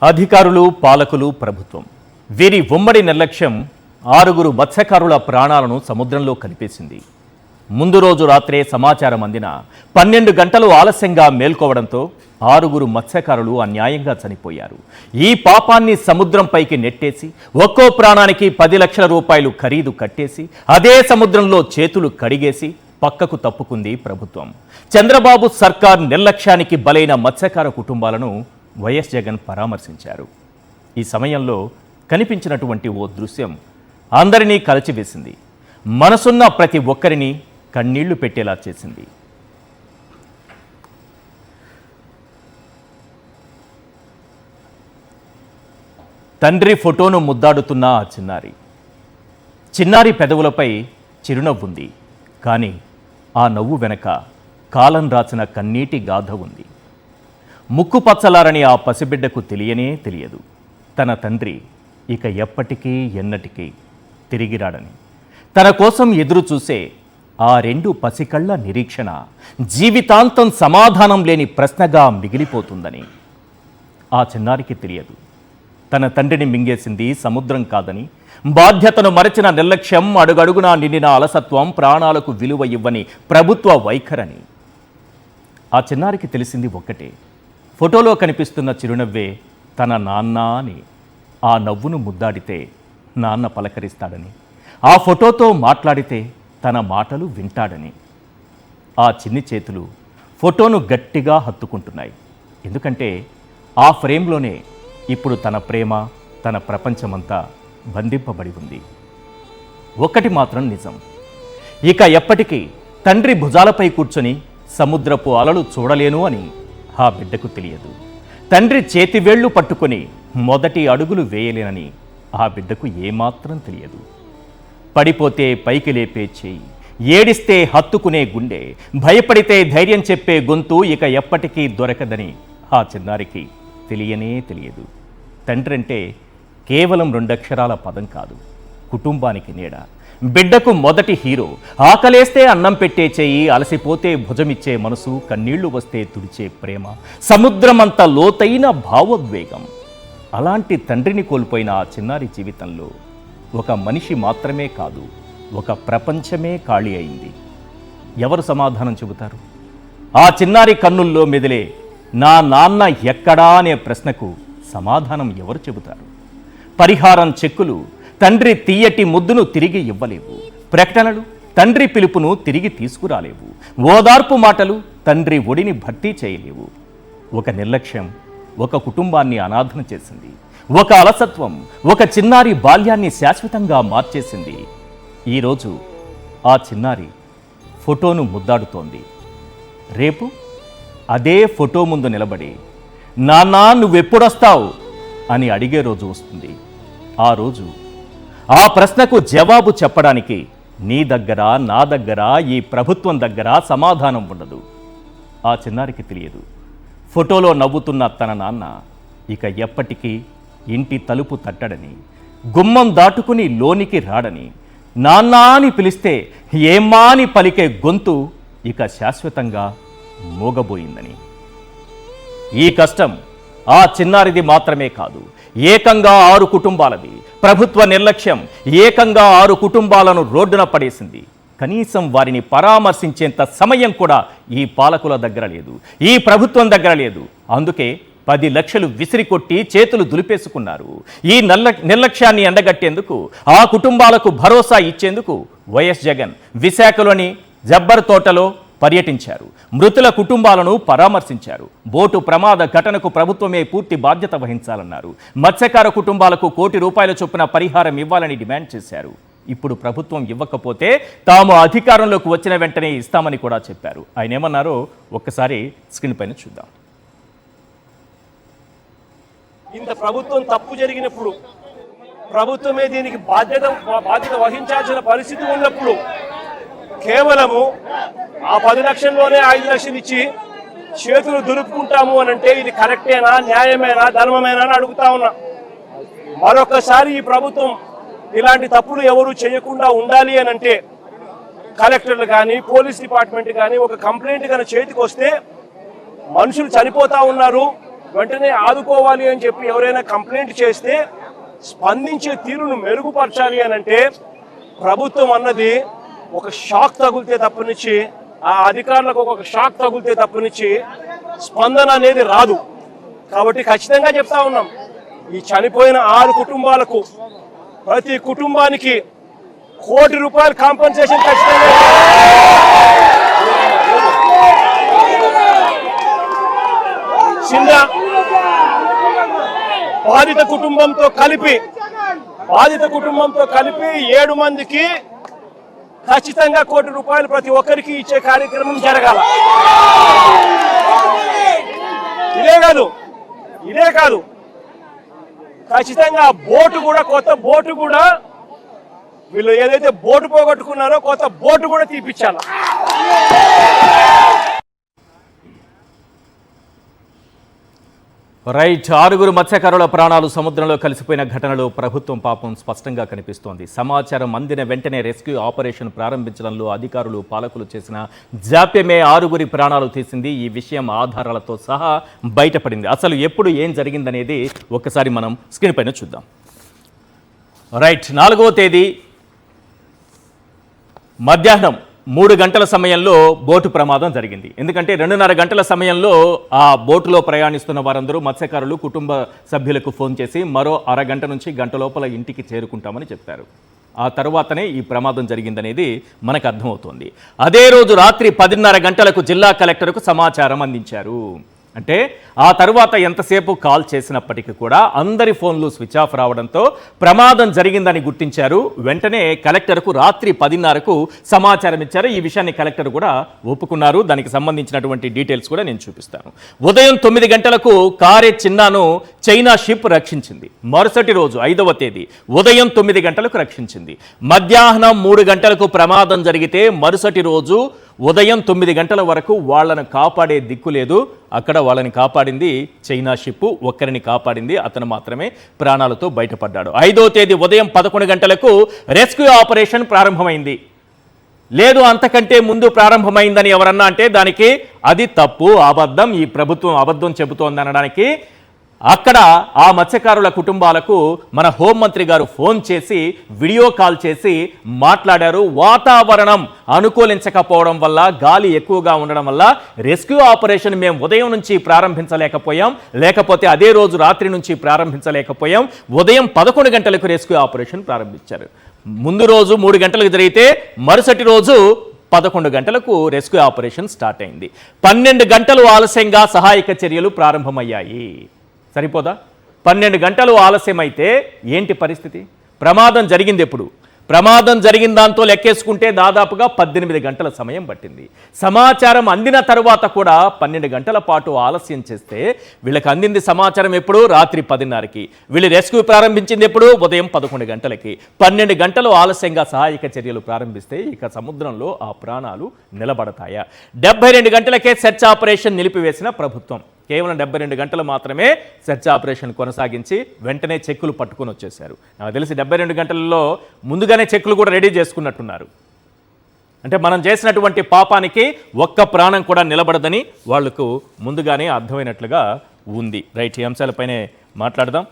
అధికారులు, పాలకులు, ప్రభుత్వం వీరి ఉమ్మడి నిర్లక్ష్యం 6 మత్స్యకారుల ప్రాణాలను సముద్రంలో కలిపేసింది. ముందు రోజు రాత్రే సమాచారం అందిన 12 గంటలు ఆలస్యంగా మేల్కోవడంతో 6 మత్స్యకారులు అన్యాయంగా చనిపోయారు. ఈ పాపాన్ని సముద్రంపైకి నెట్టేసి ఒక్కో ప్రాణానికి 10 లక్షల రూపాయలు ఖరీదు కట్టేసి అదే సముద్రంలో చేతులు కడిగేసి పక్కకు తప్పుకుంది ప్రభుత్వం. చంద్రబాబు సర్కార్ నిర్లక్ష్యానికి బలైన మత్స్యకార కుటుంబాలను వైఎస్ జగన్ పరామర్శించారు. ఈ సమయంలో కనిపించినటువంటి ఓ దృశ్యం అందరినీ కలచివేసింది. మనసున్న ప్రతి ఒక్కరిని కన్నీళ్లు పెట్టేలా చేసింది. తండ్రి ఫోటోను ముద్దాడుతున్న ఆ చిన్నారి పెదవులపై చిరునవ్వుంది. కానీ ఆ నవ్వు వెనక కాలం రాసిన కన్నీటి గాథ ఉంది. ముక్కు పచ్చలారని ఆ పసిబిడ్డకు తెలియనే తెలియదు తన తండ్రి ఇక ఎప్పటికీ ఎన్నటికీ తిరిగి రాడని. తన కోసం ఎదురు చూసే ఆ 2 పసికళ్ళ నిరీక్షణ జీవితాంతం సమాధానం లేని ప్రశ్నగా మిగిలిపోతుందని ఆ చిన్నారికి తెలియదు. తన తండ్రిని మింగేసింది సముద్రం కాదని, బాధ్యతను మరచిన నిర్లక్ష్యం, అడుగడుగునా నిండిన అలసత్వం, ప్రాణాలకు విలువ ఇవ్వని ప్రభుత్వ వైఖరని. ఆ చిన్నారికి తెలిసింది ఒక్కటే, ఫోటోలో కనిపిస్తున్న చిరునవ్వే తన నాన్న అని. ఆ నవ్వును ముద్దాడితే నాన్న పలకరిస్తాడని, ఆ ఫోటోతో మాట్లాడితే తన మాటలు వింటాడని. ఆ చిన్ని చేతులు ఫోటోను గట్టిగా హత్తుకుంటున్నాయి. ఎందుకంటే ఆ ఫ్రేమ్లోనే ఇప్పుడు తన ప్రేమ, తన ప్రపంచమంతా బంధింపబడి ఉంది. ఒక్కటి మాత్రం నిజం, ఇక ఎప్పటికీ తండ్రి భుజాలపై కూర్చొని సముద్రపు అలలు చూడలేను అని ఆ బిడ్డకు తెలియదు. తండ్రి చేతివేళ్లు పట్టుకొని మొదటి అడుగులు వేయలేనని ఆ బిడ్డకు ఏమాత్రం తెలియదు. పడిపోతే పైకి లేపే చేయి, ఏడిస్తే హత్తుకునే గుండె, భయపడితే ధైర్యం చెప్పే గొంతు ఇక ఎప్పటికీ దొరకదని ఆ చిన్నారికి తెలియనే తెలియదు. తండ్రి అంటే కేవలం 2 అక్షరాల పదం కాదు, కుటుంబానికి నీడ, బిడ్డకు మొదటి హీరో. ఆకలేస్తే అన్నం పెట్టే చేయి, అలసిపోతే భుజమిచ్చే మనసు, కన్నీళ్లు వస్తే తుడిచే ప్రేమ, సముద్రమంత లోతైన భావోద్వేగం. అలాంటి తండ్రిని కోల్పోయిన ఆ చిన్నారి జీవితంలో ఒక మనిషి మాత్రమే కాదు, ఒక ప్రపంచమే ఖాళీ అయింది. ఎవరు సమాధానం చెబుతారు? ఆ చిన్నారి కన్నుల్లో మెదిలే నా నాన్న ఎక్కడా అనే ప్రశ్నకు సమాధానం ఎవరు చెబుతారు? పరిహారం చెక్కులు తండ్రి తీయటి ముద్దును తిరిగి ఇవ్వలేవు. ప్రకటనలు తండ్రి పిలుపును తిరిగి తీసుకురాలేవు. ఓదార్పు మాటలు తండ్రి ఒడిని భర్తీ చేయలేవు. ఒక నిర్లక్ష్యం ఒక కుటుంబాన్ని అనాథన చేసింది. ఒక అలసత్వం ఒక చిన్నారి బాల్యాన్ని శాశ్వతంగా మార్చేసింది. ఈరోజు ఆ చిన్నారి ఫోటోను ముద్దాడుతోంది. రేపు అదే ఫోటో ముందు నిలబడి నాన్నా నువ్వెప్పుడొస్తావు అని అడిగే రోజు వస్తుంది. ఆ రోజు ఆ ప్రశ్నకు జవాబు చెప్పడానికి నీ దగ్గర, నా దగ్గర, ఈ ప్రభుత్వం దగ్గర సమాధానం ఉండదు. ఆ చిన్నారికి తెలియదు, ఫోటోలో నవ్వుతున్న తన నాన్న ఇక ఎప్పటికీ ఇంటి తలుపు తట్టడని, గుమ్మం దాటుకుని లోనికి రాడని, నాన్న అని పిలిస్తే ఏమ్మా అని పలికే గొంతు ఇక శాశ్వతంగా మోగబోయిందని. ఈ కష్టం ఆ చిన్నారిది మాత్రమే కాదు, ఏకంగా 6 కుటుంబాలది. ప్రభుత్వ నిర్లక్ష్యం ఏకంగా 6 కుటుంబాలను రోడ్డున పడేసింది. కనీసం వారిని పరామర్శించేంత సమయం కూడా ఈ పాలకుల దగ్గర లేదు, ఈ ప్రభుత్వం దగ్గర లేదు. అందుకే 10 లక్షలు విసిరికొట్టి చేతులు దులిపేసుకున్నారు. ఈ నిర్లక్ష్యాన్ని ఎండగట్టేందుకు, ఆ కుటుంబాలకు భరోసా ఇచ్చేందుకు వైఎస్ జగన్ విశాఖలోని జబ్బర్ తోటలో పర్యటించారు. మృతుల కుటుంబాలను పరామర్శించారు. బోటు ప్రమాద ఘటనకు ప్రభుత్వమే పూర్తి బాధ్యత వహించాలన్నారు. మత్స్యకార కుటుంబాలకు ₹1 కోటి చొప్పున పరిహారం ఇవ్వాలని డిమాండ్ చేశారు. ఇప్పుడు ప్రభుత్వం ఇవ్వకపోతే తాము అధికారంలోకి వచ్చిన వెంటనే ఇస్తామని కూడా చెప్పారు. ఆయన ఏమన్నారో ఒక్కసారి స్క్రీన్ పైన చూద్దాం. ఇంత ప్రభుత్వం తప్పు జరిగినప్పుడు, ప్రభుత్వమే దీనికి బాధ్యత వహించాల్సిన పరిస్థితి ఉన్నప్పుడు కేవలము ఆ 10 లక్షల్లోనే 5 లక్షలు ఇచ్చి చేతులు దులుపుకుంటాము అని అంటే ఇది కరెక్టేనా, న్యాయమేనా, ధర్మమేనా అని అడుగుతా ఉన్నా. మరొకసారి ఈ ప్రభుత్వం ఇలాంటి తప్పులు ఎవరు చేయకుండా ఉండాలి అని అంటే కలెక్టర్లు కానీ, పోలీస్ డిపార్ట్మెంట్ కానీ ఒక కంప్లైంట్ కానీ చేతికి వస్తే మనుషులు చనిపోతా ఉన్నారు, వెంటనే ఆదుకోవాలి అని చెప్పి ఎవరైనా కంప్లైంట్ చేస్తే స్పందించే తీరును మెరుగుపరచాలి అని అంటే ప్రభుత్వం అన్నది ఒక షాక్ తగిలితే తప్పనిచ్చి ఆ అధికారులకు ఒక షాక్ తగిలితే తప్పనిచ్చి స్పందన అనేది రాదు. కాబట్టి ఖచ్చితంగా చెప్తా ఉన్నాం, ఈ చనిపోయిన 6 కుటుంబాలకు ప్రతి కుటుంబానికి ₹1 కోటి కాంపెన్సేషన్ ఖచ్చితంగా. చిన్న బాధిత కుటుంబంతో కలిపి 7 మందికి ఖచ్చితంగా ₹1 కోటి ప్రతి ఒక్కరికి ఇచ్చే కార్యక్రమం జరగాల. ఇదే కాదు ఖచ్చితంగా కొత్త బోటు కూడా వీళ్ళు ఏదైతే బోటు పోగొట్టుకున్నారో కొత్త బోటు కూడా తీపిచ్చాల. రైట్. 6 మత్స్యకారుల ప్రాణాలు సముద్రంలో కలిసిపోయిన ఘటనలో ప్రభుత్వం పాపం స్పష్టంగా కనిపిస్తోంది. సమాచారం అందిన వెంటనే రెస్క్యూ ఆపరేషన్ ప్రారంభించడంలో అధికారులు పాలకులు చేసిన జాప్యమే 6 ప్రాణాలు తీసింది. ఈ విషయం ఆధారాలతో సహా బయటపడింది. అసలు ఎప్పుడు ఏం జరిగిందనేది ఒక్కసారి మనం స్క్రీన్ పైన చూద్దాం. రైట్. 4వ తేదీ మధ్యాహ్నం 3 గంటల సమయంలో బోటు ప్రమాదం జరిగింది. ఎందుకంటే 2:30 గంటల సమయంలో ఆ బోటులో ప్రయాణిస్తున్న వారందరూ మత్స్యకారులు కుటుంబ సభ్యులకు ఫోన్ చేసి మరో అరగంట నుంచి గంట లోపల ఇంటికి చేరుకుంటామని చెప్పారు. ఆ తర్వాతనే ఈ ప్రమాదం జరిగిందనేది మనకు అర్థమవుతోంది. అదే రోజు రాత్రి 10:30 గంటలకు జిల్లా కలెక్టర్కు సమాచారం అందించారు. అంటే ఆ తర్వాత ఎంతసేపు కాల్ చేసినప్పటికీ కూడా అందరి ఫోన్లు స్విచ్ ఆఫ్ రావడంతో ప్రమాదం జరిగిందని గుర్తించారు. వెంటనే కలెక్టర్కు రాత్రి 10:30కు సమాచారం ఇచ్చారు. ఈ విషయాన్ని కలెక్టర్ కూడా ఒప్పుకున్నారు. దానికి సంబంధించినటువంటి డీటెయిల్స్ కూడా నేను చూపిస్తాను. ఉదయం 9 గంటలకు కారే చిన్నాను చైనా షిప్ రక్షించింది. మరుసటి రోజు 5వ తేదీ ఉదయం 9 గంటలకు రక్షించింది. మధ్యాహ్నం 3 గంటలకు ప్రమాదం జరిగితే మరుసటి రోజు ఉదయం 9 గంటల వరకు వాళ్లను కాపాడే దిక్కు లేదు. అక్కడ వాళ్ళని కాపాడింది చైనా షిప్. ఒక్కరిని కాపాడింది, అతను మాత్రమే ప్రాణాలతో బయటపడ్డాడు. 5వ తేదీ ఉదయం 11 గంటలకు రెస్క్యూ ఆపరేషన్ ప్రారంభమైంది. లేదు అంతకంటే ముందు ప్రారంభమైందని ఎవరన్నా అంటే దానికి అది తప్పు, అబద్ధం. ఈ ప్రభుత్వం అబద్ధం చెబుతోందనడానికి అక్కడ ఆ మత్స్యకారుల కుటుంబాలకు మన హోంమంత్రి గారు ఫోన్ చేసి వీడియో కాల్ చేసి మాట్లాడారు. వాతావరణం అనుకూలించకపోవడం వల్ల, గాలి ఎక్కువగా ఉండడం వల్ల రెస్క్యూ ఆపరేషన్ మేము ఉదయం నుంచి ప్రారంభించలేకపోయాం, లేకపోతే అదే రోజు రాత్రి నుంచి ప్రారంభించలేకపోయాం. ఉదయం 11 గంటలకు రెస్క్యూ ఆపరేషన్ ప్రారంభించారు. ముందు రోజు 3 గంటలకు జరిగితే మరుసటి రోజు 11 గంటలకు రెస్క్యూ ఆపరేషన్ స్టార్ట్ అయింది. 12 గంటలు ఆలస్యంగా సహాయక చర్యలు ప్రారంభమయ్యాయి. సరిపోదా? 12 గంటలు ఆలస్యమైతే ఏంటి పరిస్థితి? ప్రమాదం జరిగింది ఎప్పుడు? ప్రమాదం జరిగిన దాంతో లెక్కేసుకుంటే దాదాపుగా 18 గంటల సమయం పట్టింది. సమాచారం అందిన తర్వాత కూడా 12 గంటల పాటు ఆలస్యం చేస్తే వీళ్ళకి అందింది సమాచారం ఎప్పుడు? రాత్రి 10:30కి. వీళ్ళు రెస్క్యూ ప్రారంభించింది ఎప్పుడు? ఉదయం 11 గంటలకి. 12 గంటలు ఆలస్యంగా సహాయక చర్యలు ప్రారంభిస్తే ఇక సముద్రంలో ఆ ప్రాణాలు నిలబడతాయా? 72 గంటలకే సెర్చ్ ఆపరేషన్ నిలిపివేసిన ప్రభుత్వం. కేవలం 72 గంటలు మాత్రమే సెర్చ్ ఆపరేషన్ కొనసాగించి వెంటనే చెక్కులు పట్టుకొని వచ్చేశారు. నాకు తెలిసి 72 గంటలలో ముందుగానే చెక్కులు కూడా రెడీ చేసుకున్నట్టున్నారు. అంటే మనం చేసినటువంటి పాపానికి ఒక్క ప్రాణం కూడా నిలబడదని వాళ్లకు ముందుగానే అర్థమైనట్లుగా ఉంది. రైట్. ఈ అంశాలపైనే మాట్లాడదాం.